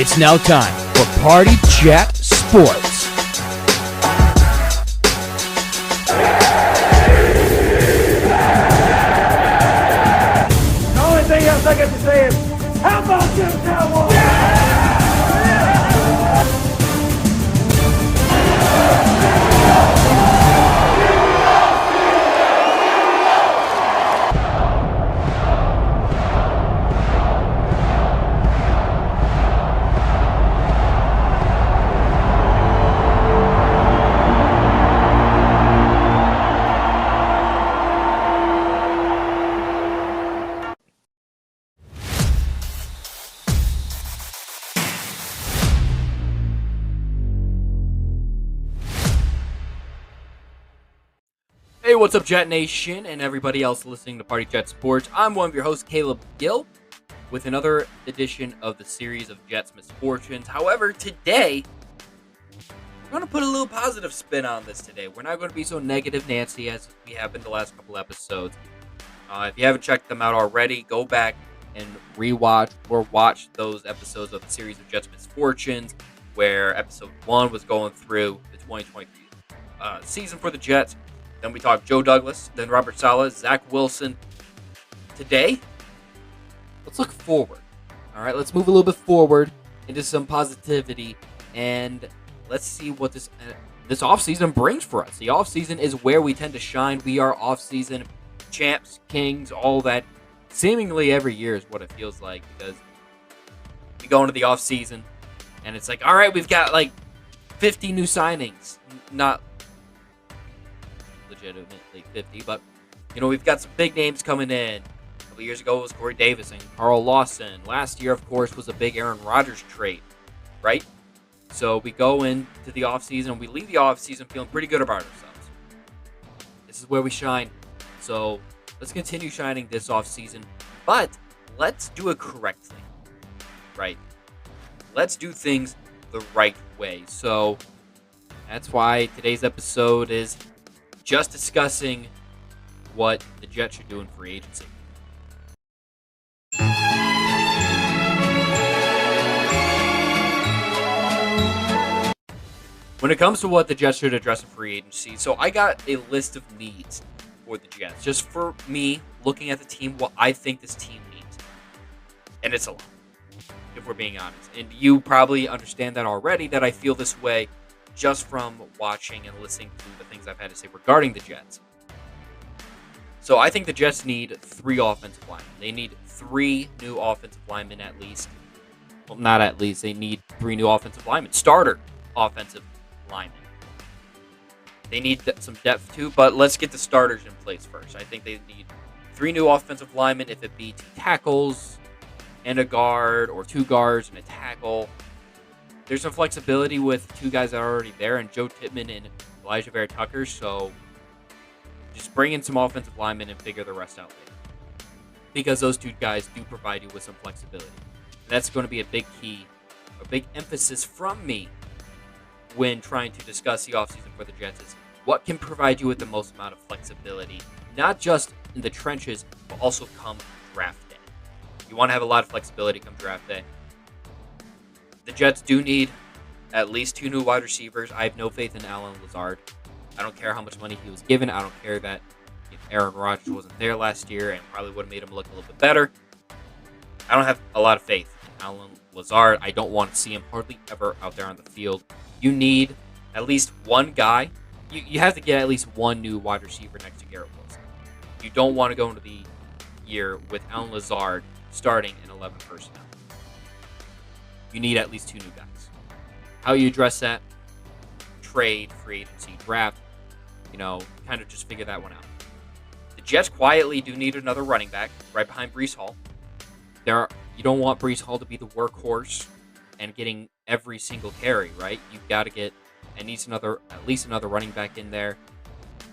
It's now time for Party Chat Sports. The only thing else I got to say is, how about them Cowboys? Hey, what's up, Jet Nation, and everybody else listening to Party Chat Sports? I'm one of your hosts, Caleb Gill, with another edition of the series of Jets Misfortunes. However, today, we're going to put a little positive spin on this today. We're not going to be so negative Nancy as we have been the last couple episodes. If you haven't checked them out already, go back and rewatch or watch those episodes of the series of Jets Misfortunes, where episode 1 was going through the 2023 season for the Jets. Then we talked Joe Douglas, then Robert Saleh, Zach Wilson. Today, let's look forward. All right, let's move a little bit forward into some positivity, and let's see what this offseason brings for us. The offseason is where we tend to shine. We are offseason champs, kings, all that. Seemingly every year is what it feels like, because we go into the offseason, and it's like, all right, we've got like 50 new signings. Not legitimately 50, but we've got some big names coming in. A couple years ago it was Corey Davis and Carl Lawson. Last year, of course, was a big Aaron Rodgers trade, right? So we go into the offseason and we leave the offseason feeling pretty good about ourselves. This is where we shine. So let's continue shining this offseason, but let's do it correctly, right? Let's do things the right way. So that's why today's episode is just discussing what the Jets should do in free agency. When it comes to what the Jets should address in free agency, so I got a list of needs for the Jets. Just for me, looking at the team, what I think this team needs. And it's a lot, if we're being honest. And you probably understand that already, that I feel this way just from watching and listening to the things I've had to say regarding the Jets. So I think the Jets need 3 offensive linemen. They need 3 new offensive linemen at least. Well, not at least. They need 3 new offensive linemen. Starter offensive linemen. They need some depth too, but let's get the starters in place first. I think they need 3 new offensive linemen, if it be 2 tackles and a guard, or 2 guards and a tackle. There's some flexibility with 2 guys that are already there, and Joe Tippmann and Elijah Vera Tucker, so just bring in some offensive linemen and figure the rest out later. Because those 2 guys do provide you with some flexibility. And that's going to be a big key, a big emphasis from me when trying to discuss the offseason for the Jets is what can provide you with the most amount of flexibility, not just in the trenches, but also come draft day. You want to have a lot of flexibility come draft day. The Jets do need at least 2 new wide receivers. I have no faith in Allen Lazard. I don't care how much money he was given. I don't care that Aaron Rodgers wasn't there last year and probably would have made him look a little bit better. I don't have a lot of faith in Allen Lazard. I don't want to see him hardly ever out there on the field. You need at least 1 guy. You have to get at least 1 new wide receiver next to Garrett Wilson. You don't want to go into the year with Allen Lazard starting in 11 personnel. You need at least 2 new guys. How you address that? Trade, free agency, draft. Kind of just figure that one out. The Jets quietly do need another running back right behind Breece Hall. You don't want Breece Hall to be the workhorse and getting every single carry, right? You've got to get at least another running back in there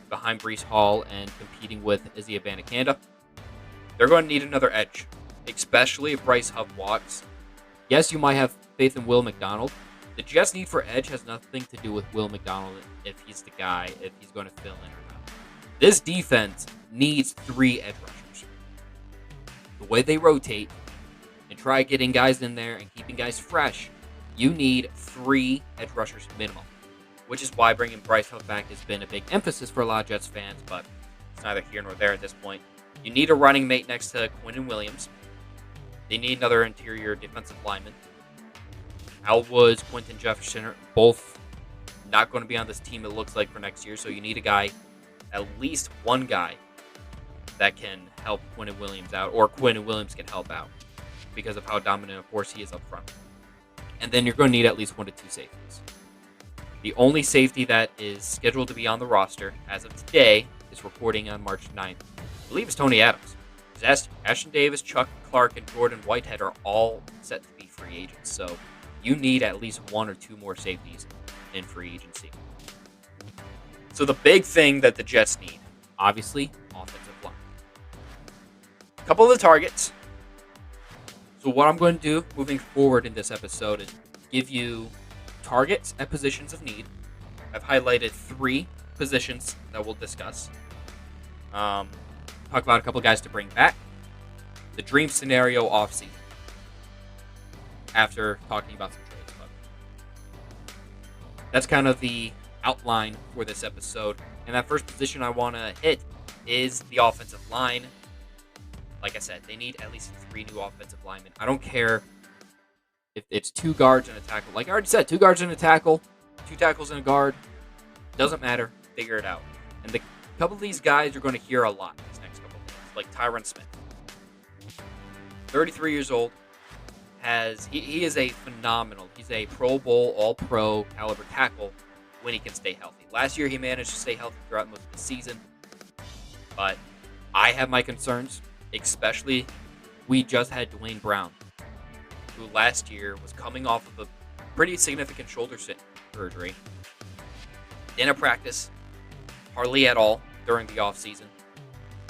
behind Breece Hall and competing with Izzy Abanikanda. They're going to need another edge, especially if Bryce Huff walks. Yes, you might have faith in Will McDonald. The Jets' need for edge has nothing to do with Will McDonald, if he's the guy, if he's going to fill in or not. This defense needs 3 edge rushers. The way they rotate and try getting guys in there and keeping guys fresh you need 3 edge rushers minimum, which is why bringing Bryce Huff back has been a big emphasis for a lot of Jets fans, but it's neither here nor there at this point. You need a running mate next to Quinnen Williams. They need another interior defensive lineman. Al Woods, Quentin Jefferson are both not going to be on this team, it looks like, for next year, so you need a guy, at least one guy, that can help Quinnen Williams out, or Quinnen Williams can help out because of how dominant a force he is up front. And then you're going to need at least 1 to 2 safeties. The only safety that is scheduled to be on the roster as of today is reporting on March 9th. I believe it's Tony Adams. Ashton Davis, Chuck Clark, and Jordan Whitehead are all set to be free agents. So you need at least 1 or 2 more safeties in free agency. So the big thing that the Jets need, obviously, offensive line. A couple of the targets. So what I'm going to do moving forward in this episode is give you targets at positions of need. I've highlighted 3 positions that we'll discuss. Talk about a couple guys to bring back. The dream scenario offseason. After talking about some trades. But that's kind of the outline for this episode. And that first position I want to hit is the offensive line. Like I said, they need at least 3 new offensive linemen. I don't care if it's 2 guards and a tackle. Like I already said, 2 guards and a tackle, 2 tackles and a guard. Doesn't matter. Figure it out. And the couple of these guys you're going to hear a lot these next couple of days. Like Tyron Smith. 33 years old. He is a phenomenal. He's a Pro Bowl, All-Pro caliber tackle when he can stay healthy. Last year he managed to stay healthy throughout most of the season. But I have my concerns. Especially, we just had Dwayne Brown, who last year was coming off of a pretty significant shoulder surgery. Didn't practice hardly at all during the offseason.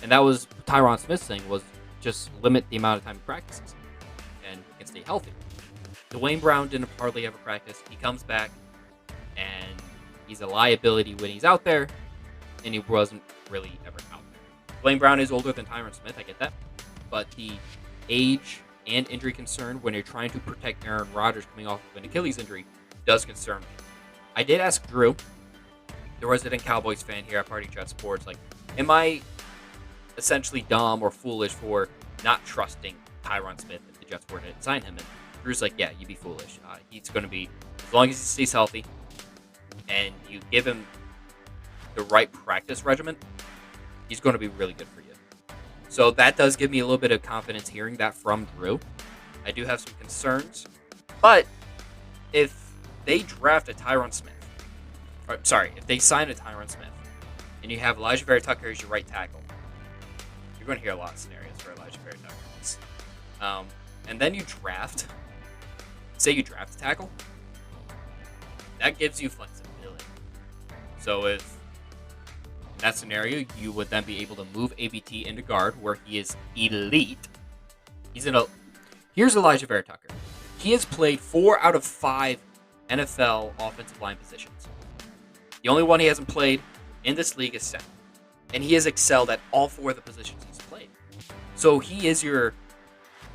And that was Tyron Smith's thing, was just limit the amount of time he practices and can stay healthy. Dwayne Brown didn't hardly ever practice. He comes back, and he's a liability when he's out there, and he wasn't really ever out there. Dwayne Brown is older than Tyron Smith, I get that. But the age and injury concern when you're trying to protect Aaron Rodgers coming off of an Achilles injury does concern me. I did ask Drew, the resident Cowboys fan here at Party Chat Sports, like, am I essentially dumb or foolish for not trusting Tyron Smith if the Jets were to sign him? And Drew's like, yeah, you'd be foolish. He's going to be, as long as he stays healthy and you give him the right practice regimen, he's going to be really good for you. So that does give me a little bit of confidence hearing that from Drew. I do have some concerns. But if they draft a Tyron Smith, if they sign a Tyron Smith, and you have Elijah Vera Tucker as your right tackle, you're going to hear a lot of scenarios for Elijah Vera Tucker. And then you draft, say you draft a tackle, that gives you flexibility. So if in that scenario, you would then be able to move ABT into guard, where he is elite. Here's Elijah Vera Tucker. He has played 4 out of 5 NFL offensive line positions. The only one he hasn't played in this league is center. And he has excelled at all 4 of the positions he's played. So he is your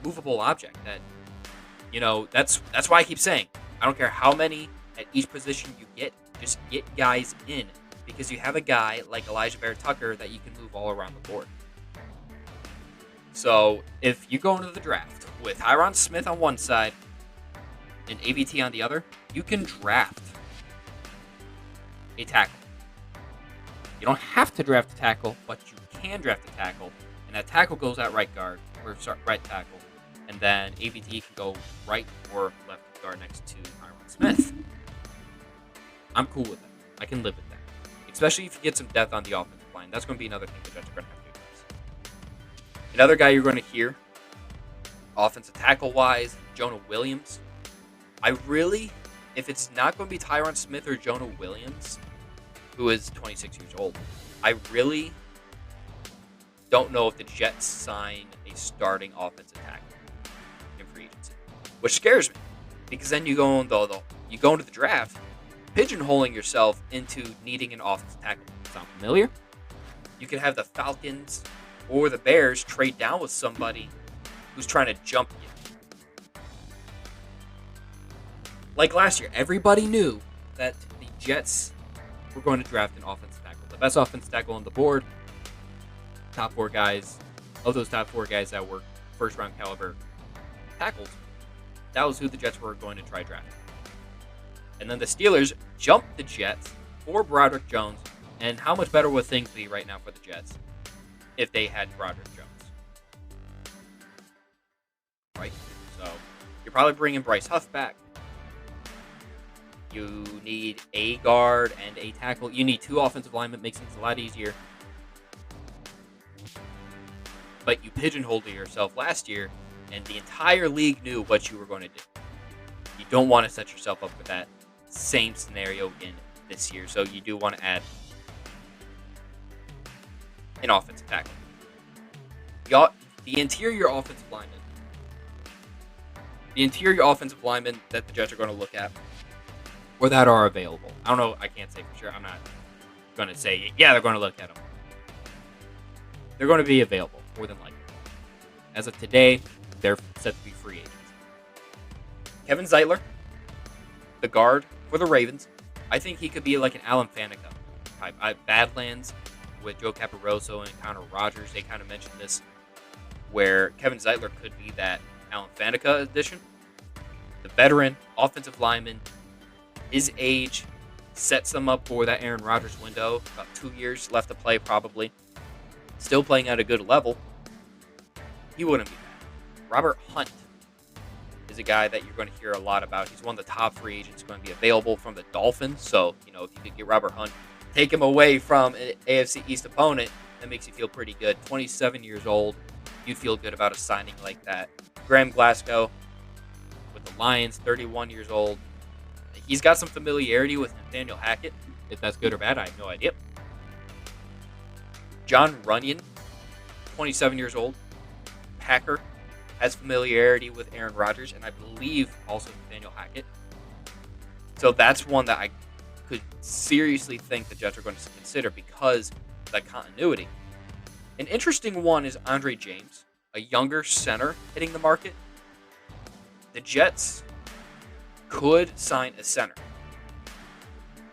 movable object. That's why I keep saying, I don't care how many at each position you get, just get guys in. Because you have a guy like Elijah Vera Tucker that you can move all around the board. So if you go into the draft with Tyron Smith on one side and ABT on the other, you can draft a tackle. You don't have to draft a tackle, but you can draft a tackle, and that tackle goes at right tackle, and then ABT can go right or left guard next to Tyron Smith. I'm cool with that. I can live with that. Especially if you get some depth on the offensive line. That's going to be another thing the Jets are going to have to do. Another guy you're going to hear, offensive tackle-wise, Jonah Williams. If it's not going to be Tyron Smith or Jonah Williams, who is 26 years old, I really don't know if the Jets sign a starting offensive tackle in free agency, which scares me, because then you go into the draft pigeonholing yourself into needing an offensive tackle. Sound familiar? You could have the Falcons or the Bears trade down with somebody who's trying to jump you. like last year, everybody knew that the Jets were going to draft an offensive tackle. The best offensive tackle on the board. Top 4 guys. Of those top 4 guys that were first-round caliber tackles, that was who the Jets were going to try drafting. And then the Steelers jumped the Jets for Broderick Jones. And how much better would things be right now for the Jets if they had Broderick Jones? Right? So, you're probably bringing Bryce Huff back. You need a guard and a tackle. You need 2 offensive linemen. Makes things a lot easier. But you pigeonholed yourself last year, and the entire league knew what you were going to do. You don't want to set yourself up for that same scenario again this year, so you do want to add an offensive tackle. The interior offensive linemen that the Jets are going to look at, or that are available. I don't know. I can't say for sure. I'm not going to say, yeah, they're going to look at them. They're going to be available, more than likely. As of today, they're set to be free agents. Kevin Zeitler, the guard for the Ravens. I think he could be like an Alan Faneca type. Badlands with Joe Caporoso and Connor Rogers, they kind of mentioned this, where Kevin Zeitler could be that Alan Faneca addition. The veteran offensive lineman, his age sets them up for that Aaron Rodgers window. About 2 years left to play, probably. Still playing at a good level. He wouldn't be bad. Robert Hunt is a guy that you're going to hear a lot about. He's one of the top free agents going to be available from the Dolphins. So, if you could get Robert Hunt, take him away from an AFC East opponent, that makes you feel pretty good. 27 years old. You'd feel good about a signing like that. Graham Glasgow with the Lions, 31 years old. He's got some familiarity with Nathaniel Hackett. If that's good or bad, I have no idea. John Runyon, 27 years old. Packer, has familiarity with Aaron Rodgers, and I believe also Nathaniel Hackett. So that's one that I could seriously think the Jets are going to consider because of that continuity. An interesting one is Andre James, a younger center hitting the market. The Jets could sign a center.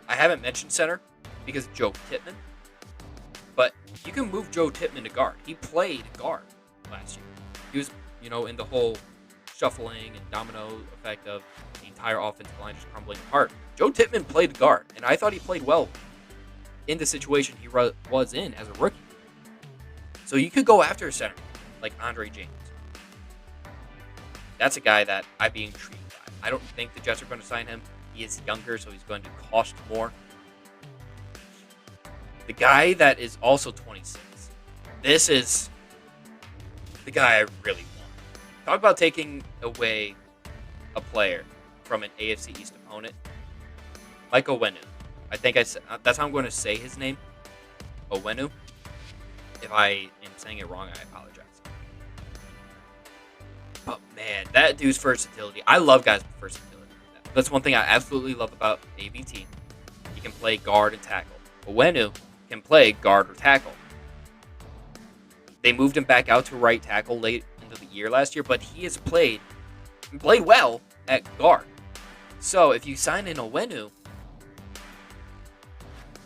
I haven't mentioned center because of Joe Tippmann, but you can move Joe Tippmann to guard. He played guard last year. He was, in the whole shuffling and domino effect of the entire offensive line just crumbling apart. Joe Tippmann played guard, and I thought he played well in the situation he was in as a rookie. So you could go after a center like Andre James. That's a guy that I'd be intrigued by. I don't think the Jets are going to sign him. He is younger, so he's going to cost more. The guy that is also 26. This is the guy I really want. Talk about taking away a player from an AFC East opponent. Mike Owenu. I think that's how I'm going to say his name. Owenu. If I am saying it wrong, I apologize. But man, that dude's versatility. I love guys with versatility. That's one thing I absolutely love about AVT. He can play guard and tackle. Owenu can play guard or tackle. They moved him back out to right tackle late into the year last year, but he has played well at guard. So if you sign in Owenu,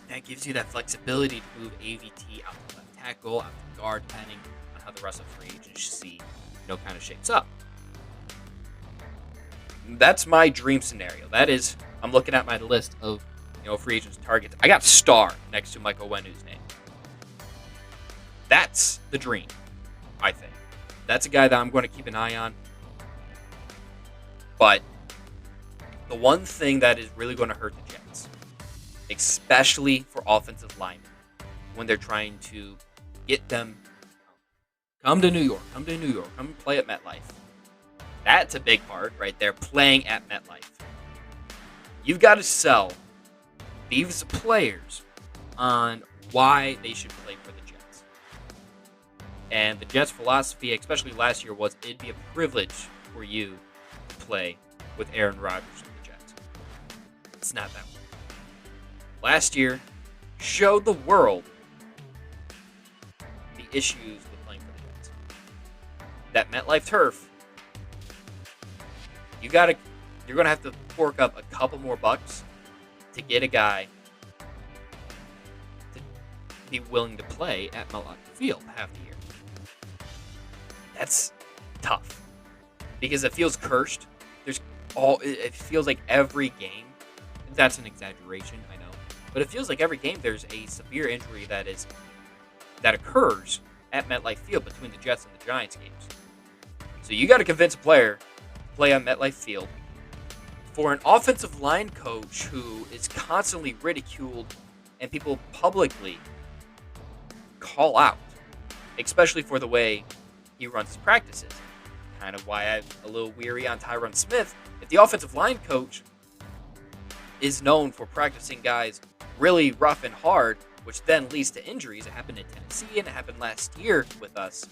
that gives you that flexibility to move AVT out to left tackle, out to guard, depending on how the rest of free agency kind of shapes up. That's my dream scenario. That is, I'm looking at my list of free agents targets. I got star next to Mike Owenu's name. That's the dream, I think. That's a guy that I'm going to keep an eye on. But the one thing that is really going to hurt the Jets, especially for offensive linemen, when they're trying to get them, come to New York, come play at MetLife. That's a big part right there, playing at MetLife. You've got to sell these players on why they should play for the Jets. And the Jets' philosophy, especially last year, was it'd be a privilege for you to play with Aaron Rodgers and the Jets. It's not that way. Last year showed the world the issues with playing for the Jets. That MetLife turf, you got to you're going to have to fork up a couple more bucks to get a guy to be willing to play at MetLife Field half the year. That's tough because it feels cursed. It feels like every game. That's an exaggeration, I know, but it feels like every game there's a severe injury that occurs at MetLife Field between the Jets and the Giants games. So you got to convince a player to play on MetLife Field for an offensive line coach who is constantly ridiculed and people publicly call out, especially for the way he runs his practices. Kind of why I'm a little weary on Tyron Smith. If the offensive line coach is known for practicing guys really rough and hard, which then leads to injuries, it happened in Tennessee and it happened last year with us.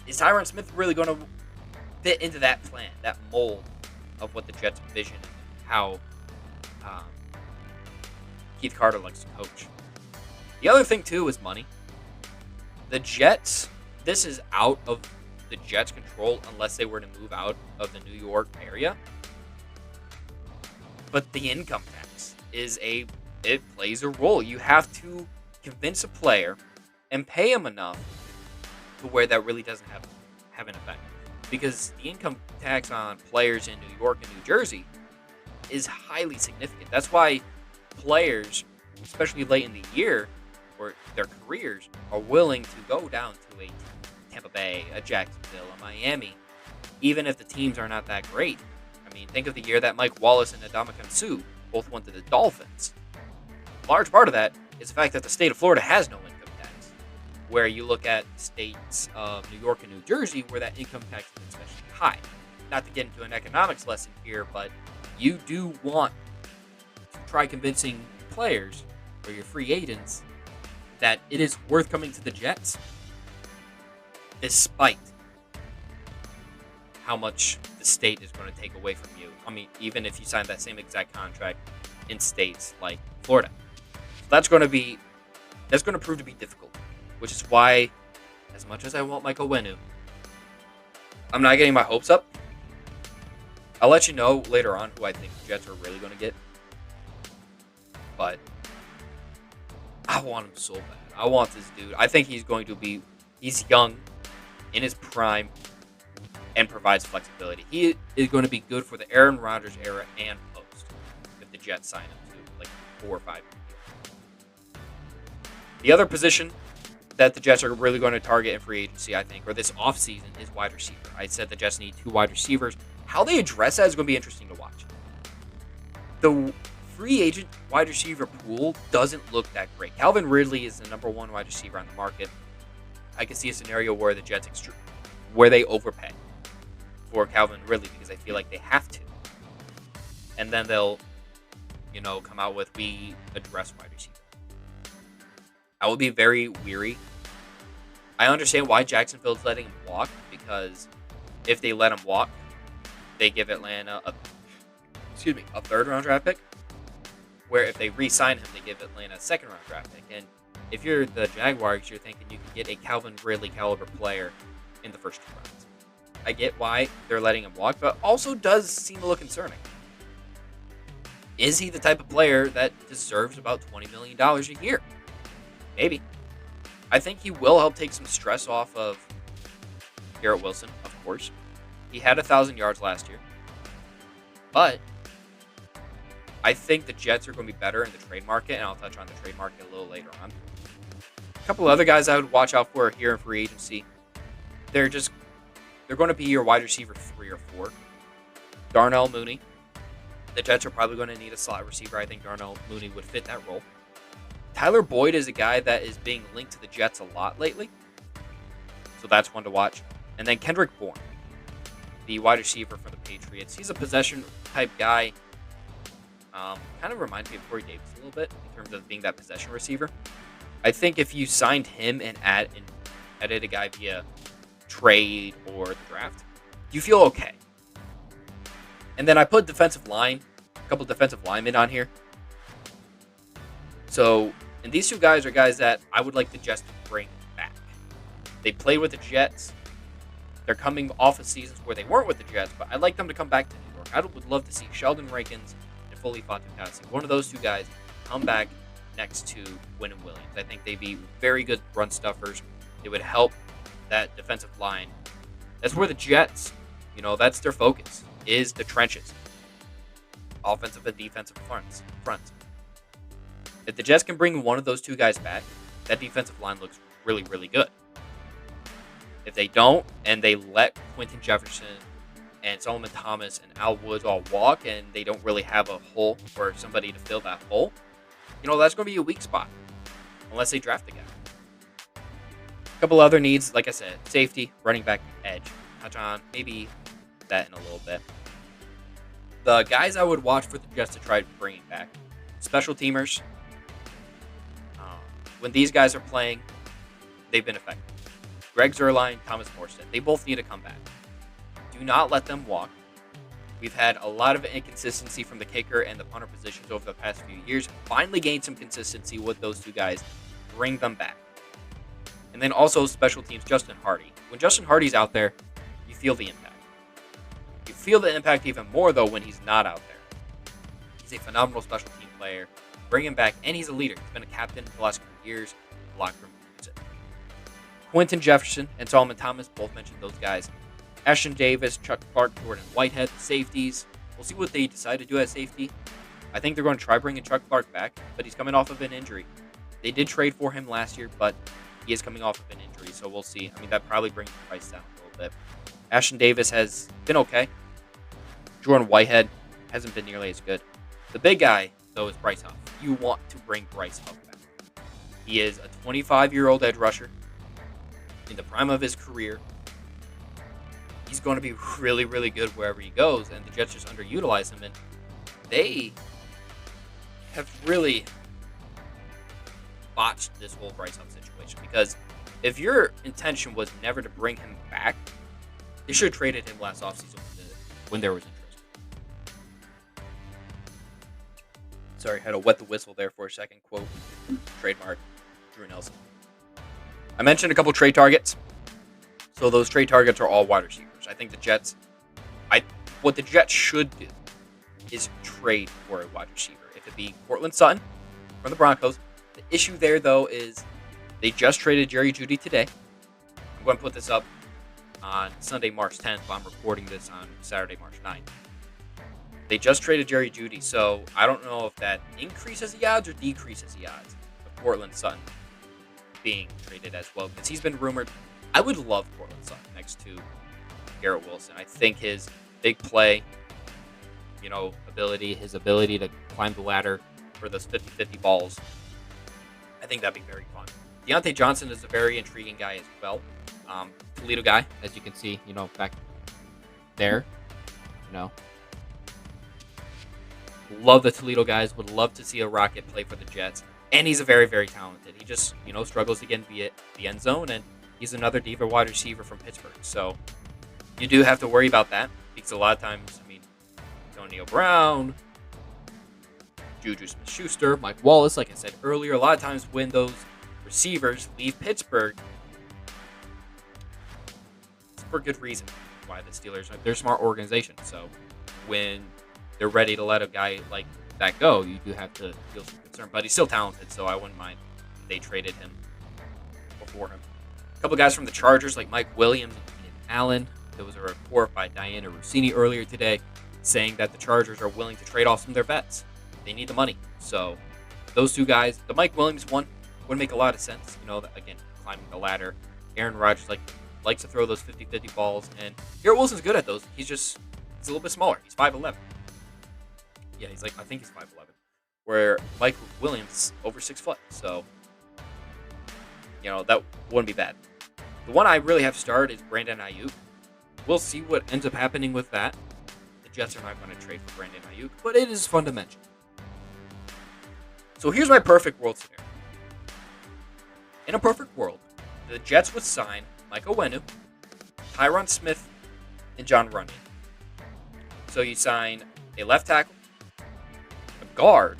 Is Tyron Smith really going to fit into that plan, that mold of what the Jets envision and how Keith Carter likes to coach? The other thing, too, is money. The Jets, this is out of the Jets' control unless they were to move out of the New York area. But the income tax it plays a role. You have to convince a player and pay him enough to where that really doesn't have an effect. Because the income tax on players in New York and New Jersey is highly significant. That's why players, especially late in the year or their careers, are willing to go down to a Tampa Bay, a Jacksonville, a Miami, even if the teams are not that great. I mean, think of the year that Mike Wallace and Ndamukong Suh both went to the Dolphins. A large part of that is the fact that the state of Florida has no income tax, where you look at states of New York and New Jersey where that income tax is especially high. Not to get into an economics lesson here, but you do want to try convincing players or your free agents that it is worth coming to the Jets despite how much the state is going to take away from you. I mean, even if you sign that same exact contract in states like Florida. So that's going to prove to be difficult, which is why, as much as I want Michael Wenu, I'm not getting my hopes up. I'll let you know later on who I think the Jets are really going to get. But I want him so bad. I want this dude. I think he's young, in his prime, and provides flexibility. He is going to be good for the Aaron Rodgers era and post if the Jets sign him to like 4 or 5 years. The other position that the Jets are really going to target in free agency, I think, or this offseason, is wide receiver. I said the Jets need 2 wide receivers. How they address that is going to be interesting to watch. The free agent wide receiver pool doesn't look that great. Calvin Ridley is the number 1 wide receiver on the market. I can see a scenario where the Jets where they overpay for Calvin Ridley because I feel like they have to. And then they'll, come out with, we address wide receiver. I will be very weary. I understand why Jacksonville's letting him walk, because if they let him walk, they give Atlanta a 3rd-round draft pick, where if they re-sign him, they give Atlanta a 2nd-round draft pick. And if you're the Jaguars, you're thinking you can get a Calvin Ridley caliber player in the first 2 rounds. I get why they're letting him walk, but also does seem a little concerning. Is he the type of player that deserves about $20 million a year? Maybe. I think he will help take some stress off of Garrett Wilson, of course. He had 1,000 yards last year. But I think the Jets are going to be better in the trade market, and I'll touch on the trade market a little later on. A couple other guys I would watch out for here in free agency. They're going to be your wide receiver 3 or 4. Darnell Mooney. The Jets are probably going to need a slot receiver. I think Darnell Mooney would fit that role. Tyler Boyd is a guy that is being linked to the Jets a lot lately. So that's one to watch. And then Kendrick Bourne, the wide receiver for the Patriots. He's a possession-type guy. Kind of reminds me of Corey Davis a little bit in terms of being that possession receiver. I think if you signed him and added a guy via trade or the draft, you feel okay. And then I put defensive line, a couple defensive linemen on here. So, and these 2 guys are guys that I would like the Jets to bring back. They played with the Jets. They're coming off of seasons where they weren't with the Jets, but I'd like them to come back to New York. work. I would love to see Sheldon Rankins and Foley Fatukasi, one of those two guys, come back next to Wynnum Williams. I think they'd be very good run stuffers. They would help that defensive line. That's where the Jets, that's their focus, is the trenches. Offensive and defensive fronts. If the Jets can bring one of those two guys back, that defensive line looks really, really good. If they don't, and they let Quentin Jefferson and Solomon Thomas and Al Woods all walk, and they don't really have a hole or somebody to fill that hole, that's going to be a weak spot, unless they draft the guy. A couple other needs, like I said, safety, running back, edge. Touch on maybe that in a little bit. The guys I would watch for the Jets to try bringing back, special teamers. When these guys are playing, they've been effective. Greg Zuerlein, Thomas Morstead, they both need to come back. Do not let them walk. We've had a lot of inconsistency from the kicker and the punter positions over the past few years. Finally gained some consistency with those two guys. Bring them back. And then also special teams, Justin Hardy. When Justin Hardy's out there, you feel the impact. You feel the impact even more, though, when he's not out there. He's a phenomenal special team player. Bring him back, and he's a leader. He's been a captain for the last couple years. The locker room needs it. Quentin Jefferson and Solomon Thomas, both mentioned those guys. Ashton Davis, Chuck Clark, Jordan Whitehead, the safeties. We'll see what they decide to do at safety. I think they're going to try bringing Chuck Clark back, but he's coming off of an injury. They did trade for him last year, but he is coming off of an injury, so we'll see. That probably brings the price down a little bit. Ashton Davis has been okay. Jordan Whitehead hasn't been nearly as good. The big guy, though, is Bryce Huff. You want to bring Bryce Huff back. He is a 25-year-old edge rusher in the prime of his career. He's going to be really, really good wherever he goes, and the Jets just underutilize him, and they have really botched this whole Bryce Huff situation, because if your intention was never to bring him back, they should have traded him last offseason when there was interest. Sorry, had to wet the whistle there for a second. Quote, trademark, Drew Nelson. I mentioned a couple trade targets. So those trade targets are all wide receivers. I think the Jets, what the Jets should do is trade for a wide receiver. If it be Cortland Sutton from the Broncos. The issue there, though, is they just traded Jerry Jeudy today. I'm going to put this up on Sunday, March 10th, but I'm recording this on Saturday, March 9th. They just traded Jerry Jeudy, so I don't know if that increases the odds or decreases the odds of Cortland Sutton being traded as well, because he's been rumored. I would love Cortland Sutton next to Garrett Wilson. I think his big play, his ability to climb the ladder for those 50-50 balls, I think that'd be very fun. Deontay Johnson is a very intriguing guy as well. Toledo guy, as you can see, back there, Love the Toledo guys. Would love to see a Rocket play for the Jets. And he's a very, very talented. He just, struggles to get into the end zone. And he's another diva wide receiver from Pittsburgh. So you do have to worry about that. Because a lot of times, Antonio Brown, Juju Smith-Schuster, Mike Wallace, like I said earlier, a lot of times when those receivers leave Pittsburgh, it's for good reason why the Steelers, they're a smart organization. So when they're ready to let a guy like that go, you do have to feel some concern. But he's still talented, so I wouldn't mind if they traded him before him. A couple guys from the Chargers, like Mike Williams and Keenan Allen. There was a report by Diana Rossini earlier today saying that the Chargers are willing to trade off some of their vets. They need the money. So those two guys, the Mike Williams one would make a lot of sense. Again, climbing the ladder. Aaron Rodgers likes to throw those 50-50 balls, and Garrett Wilson's good at those. He's a little bit smaller. He's 5'11". Yeah, I think he's 5'11". Where Mike Williams over 6 foot. So, that wouldn't be bad. The one I really have to start is Brandon Ayuk. We'll see what ends up happening with that. The Jets are not going to trade for Brandon Ayuk, but it is fun to mention. So here's my perfect world scenario. In a perfect world, the Jets would sign Mike Owenu, Tyron Smith, and John Runyon. So you sign a left tackle, a guard,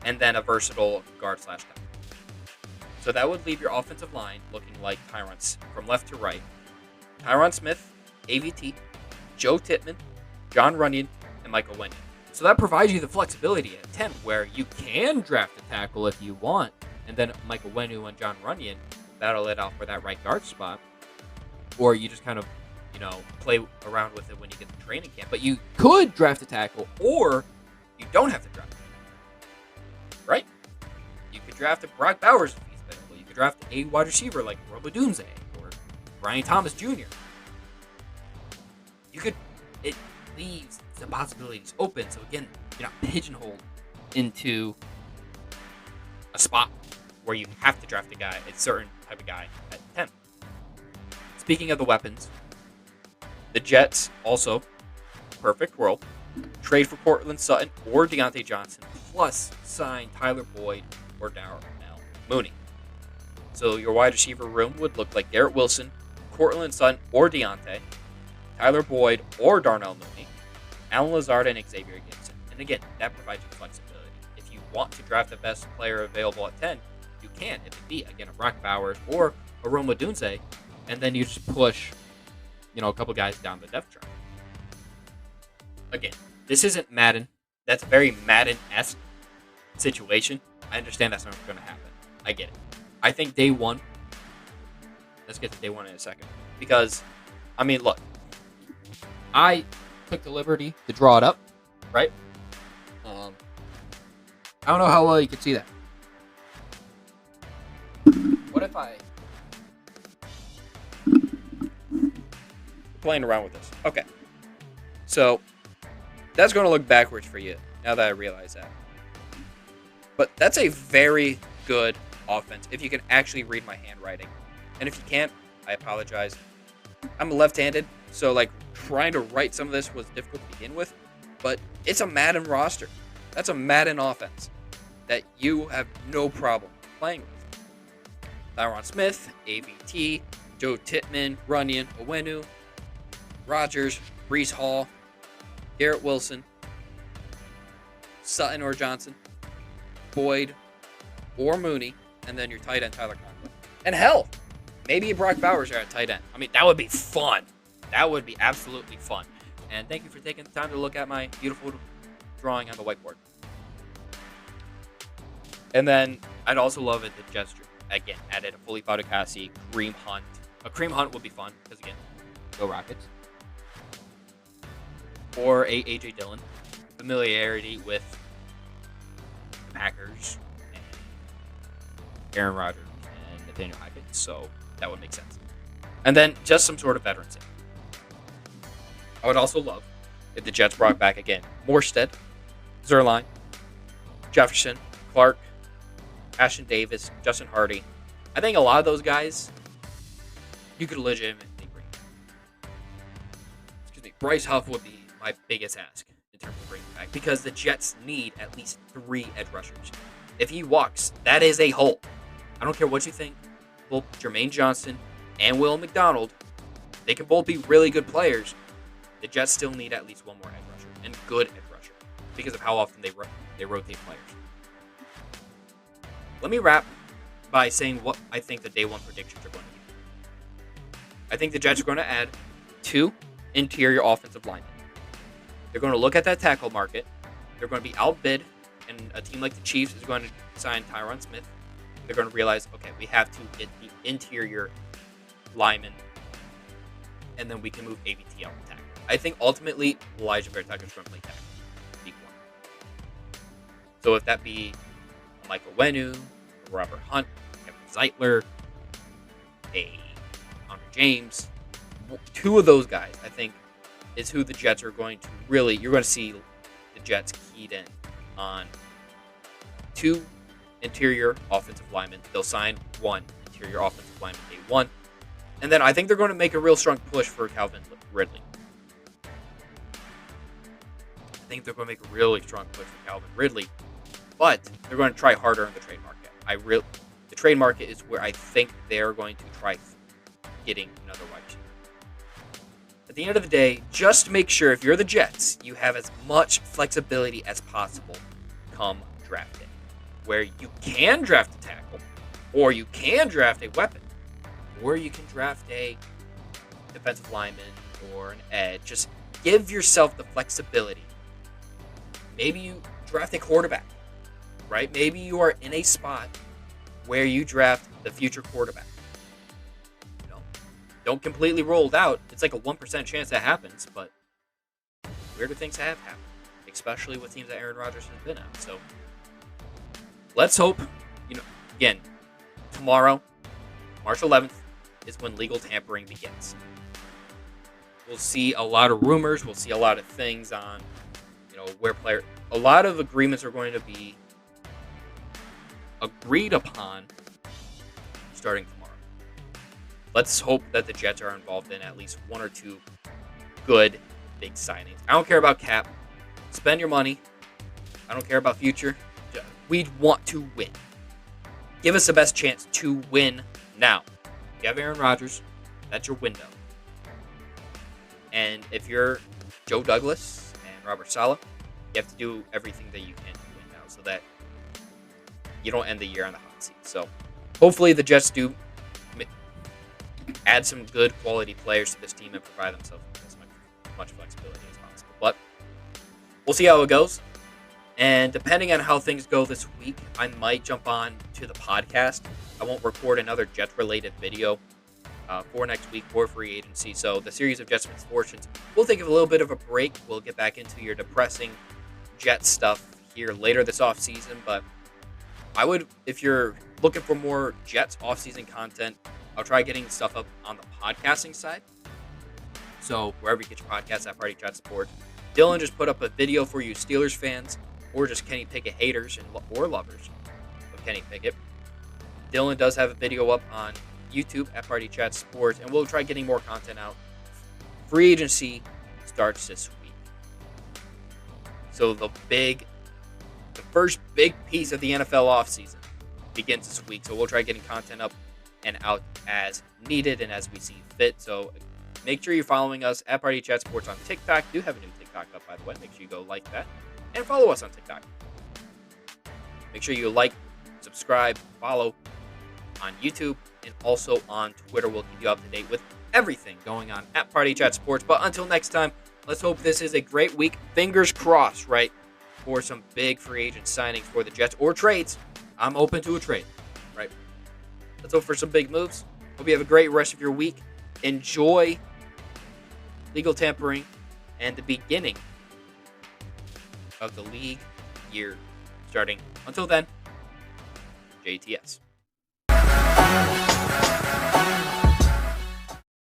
and then a versatile guard/tackle. So that would leave your offensive line looking like from left to right. Tyron Smith, AVT, Joe Tippmann, John Runyon, and Michael Wenyon. So that provides you the flexibility at 10 where you can draft a tackle if you want, and then Michael Wenyu and John Runyon battle it out for that right guard spot. Or you just kind of, play around with it when you get to training camp. But you could draft a tackle, or you don't have to draft it. Right? You could draft a Brock Bowers if he's available. You could draft a wide receiver like Robo Dunze or Brian Thomas Jr. It leaves the possibilities open. So again, you're not pigeonholed into a spot where you have to draft a certain type of guy at 10. Speaking of the weapons, the Jets also, perfect world, trade for Cortland Sutton or Deontay Johnson, plus sign Tyler Boyd or Darnell Mooney. So your wide receiver room would look like Garrett Wilson, Cortland Sutton or Deontay, Tyler Boyd or Darnell Mooney, Alan Lazard and Xavier Gibson. And again, that provides you flexibility. If you want to draft the best player available at 10, you can. If it be, again, a Brock Bowers or a Roma Dunze, and then you just push, a couple guys down the depth chart. Again, this isn't Madden. That's a very Madden-esque situation. I understand that's not going to happen. I get it. I think day one, let's get to day one in a second. Because, look, I took the liberty to draw it up, right? I don't know how well you can see that. What if I... Playing around with this. Okay. So, that's going to look backwards for you, now that I realize that. But that's a very good offense, if you can actually read my handwriting. And if you can't, I apologize. I'm left-handed, so, trying to write some of this was difficult to begin with. But it's a Madden roster. That's a Madden offense that you have no problem playing with. Tyron Smith, AVT, Joe Tittman, Runyon, Owenu, Rodgers, Breece Hall, Garrett Wilson, Sutton or Johnson, Boyd or Mooney, and then your tight end Tyler Conklin. And hell, maybe Brock Bowers are at tight end. That would be fun. That would be absolutely fun. And thank you for taking the time to look at my beautiful drawing on the whiteboard. And then I'd also love it the Jets again added a fully Fatukasi, Kareem Hunt. A Kareem Hunt would be fun because again, go Rockets. Or a AJ Dillon. Familiarity with the Packers and Aaron Rodgers and Nathaniel Hackett, so that would make sense. And then just some sort of veteran safety. I would also love if the Jets brought back again Morstead, Zerline, Jefferson, Clark, Ashton Davis, Justin Hardy. I think a lot of those guys you could legitimately bring back. Bryce Huff would be my biggest ask in terms of bringing back because the Jets need at least 3 edge rushers. If he walks, that is a hole. I don't care what you think. Both Jermaine Johnson and Will McDonald, they can both be really good players. The Jets still need at least one more edge rusher, and good edge rusher, because of how often they rotate players. Let me wrap by saying what I think the day one predictions are going to be. I think the Jets are going to add 2 interior offensive linemen. They're going to look at that tackle market. They're going to be outbid, and a team like the Chiefs is going to sign Tyron Smith. They're going to realize, okay, we have to get the interior lineman, and then we can move AVT out the tackle. I think ultimately Elijah Vertucker is going to play tackle. Week 1. So if that be Michael Wenu, Robert Hunt, Kevin Zeitler, Andre James, 2 of those guys, I think, is who the Jets are going to really, you're going to see the Jets keyed in on 2 interior offensive linemen. They'll sign 1 interior offensive lineman day 1. And then I think they're going to make a real strong push for Calvin Ridley. I think they're going to make a really strong push for Calvin Ridley. But they're going to try harder in the trade market. The trade market is where I think they're going to try getting another wide receiver. At the end of the day, just make sure if you're the Jets, you have as much flexibility as possible come draft day, where you can draft a tackle, or you can draft a weapon, or you can draft a defensive lineman or an edge. Just give yourself the flexibility. Maybe you draft a quarterback, right? Maybe you are in a spot where you draft the future quarterback. You know, don't completely rule it out. It's like a 1% chance that happens, but weirder things have happened, especially with teams that Aaron Rodgers has been at. So let's hope, again, tomorrow, March 11th, is when legal tampering begins. We'll see a lot of rumors. We'll see a lot of things on, a lot of agreements are going to be agreed upon starting tomorrow. Let's hope that the Jets are involved in at least one or two good big signings. I don't care about cap. Spend your money. I don't care about future. We want to win. Give us the best chance to win now. You have Aaron Rodgers. That's your window. And if you're Joe Douglas and Robert Saleh, you have to do everything that you can to win now so that you don't end the year on the hot seat. So hopefully the Jets do add some good quality players to this team and provide themselves as much flexibility as possible. But we'll see how it goes. And depending on how things go this week, I might jump on to the podcast. I won't record another Jets-related video for next week for free agency. So the series of Jets Misfortunes, we'll take a little bit of a break. We'll get back into your depressing Jets stuff here later this offseason. But I would, if you're looking for more Jets offseason content, I'll try getting stuff up on the podcasting side. So wherever you get your podcasts at Party Chat Sports. Dylan just put up a video for you Steelers fans or just Kenny Pickett haters or lovers of Kenny Pickett. Dylan does have a video up on YouTube at Party Chat Sports, and we'll try getting more content out. Free agency starts this week. So the first big piece of the NFL offseason begins this week. So we'll try getting content up and out as needed and as we see fit. So make sure you're following us at Party Chat Sports on TikTok. Do have a new TikTok up, by the way. Make sure you go like that and follow us on TikTok. Make sure you like, subscribe, follow on YouTube, and also on Twitter. We'll keep you up to date with everything going on at Party Chat Sports. But until next time, let's hope this is a great week. Fingers crossed, right, for some big free agent signings for the Jets or trades. I'm open to a trade, right? Let's hope for some big moves. Hope you have a great rest of your week. Enjoy legal tampering and the beginning of the league year starting. Until then, JTS.